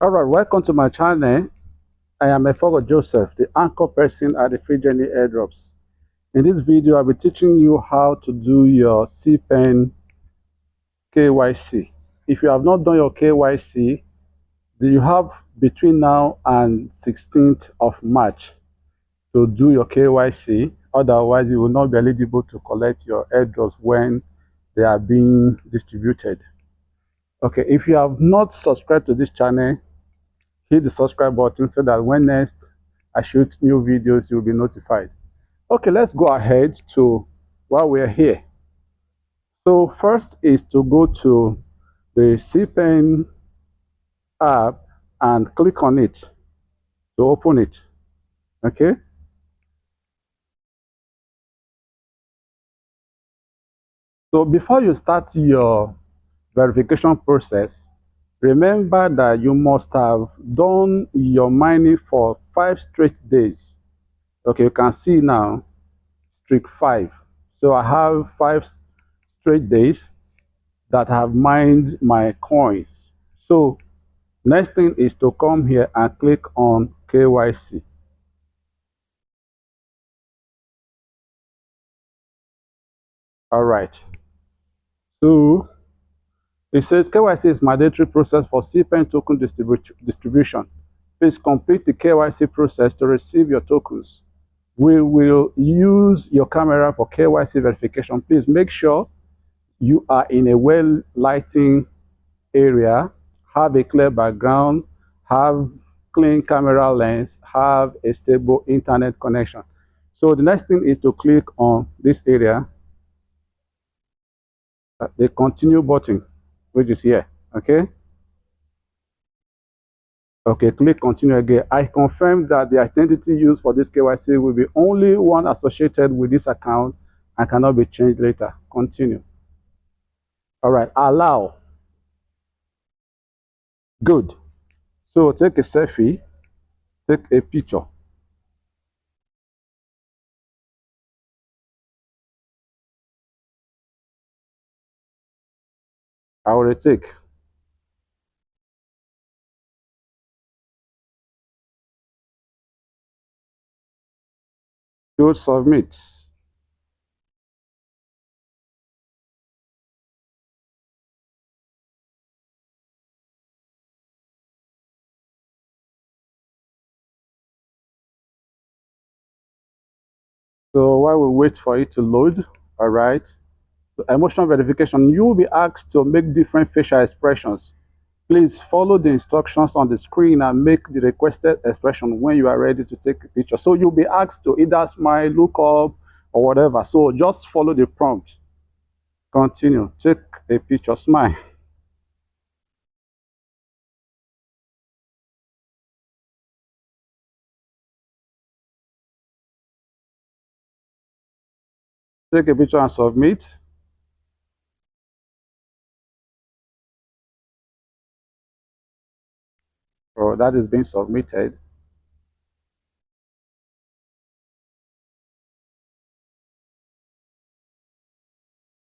Alright, welcome to my channel. I am Efogo Joseph, the anchor person at the Free Journey airdrops. In this video, I'll be teaching you how to do your CPEN KYC. If you have not done your KYC, you have between now and 16th of March to do your KYC. Otherwise, you will not be eligible to collect your airdrops when they are being distributed. Okay, if you have not subscribed to this channel, hit the subscribe button so that when next I shoot new videos, you'll be notified. Okay, let's go ahead to while we're here. So first is to go to the CPEN app and click on it to open it. Okay. So before you start your verification process, remember that you must have done your mining for 5 straight days. Okay, you can see now streak 5. So I have 5 straight days that have mined my coins. So next thing is to come here and click on KYC. All right. So it says KYC is mandatory process for CPEN token distribution. Please complete the KYC process to receive your tokens. We will use your camera for KYC verification. Please make sure you are in a well lighting area, have a clear background, have clean camera lens, have a stable internet connection. So the next thing is to click on this area, the continue button, which is here. Okay. Okay, click continue again. I confirm that the identity used for this KYC will be only one associated with this account and cannot be changed later. Continue. All right, allow. Good. So take a selfie, take a picture. I will retake. Good, submit. So while we wait for it to load, all right, so emotion verification, you will be asked to make different facial expressions. Please follow the instructions on the screen and make the requested expression when you are ready to take a picture. So you'll be asked to either smile, look up, or whatever. So just follow the prompt. Continue. Take a picture, smile. Take a picture and submit. So that is being submitted.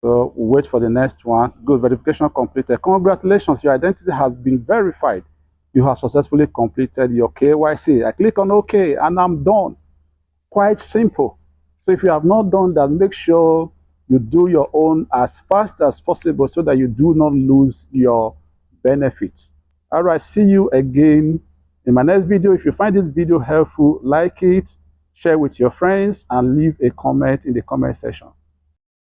So wait for the next one. Good, verification completed. Congratulations, your identity has been verified. You have successfully completed your KYC. I click on OK and I'm done. Quite simple. So if you have not done that, make sure you do your own as fast as possible so that you do not lose your benefits. All right, see you again in my next video. If you find this video helpful, like it, share with your friends, and leave a comment in the comment section.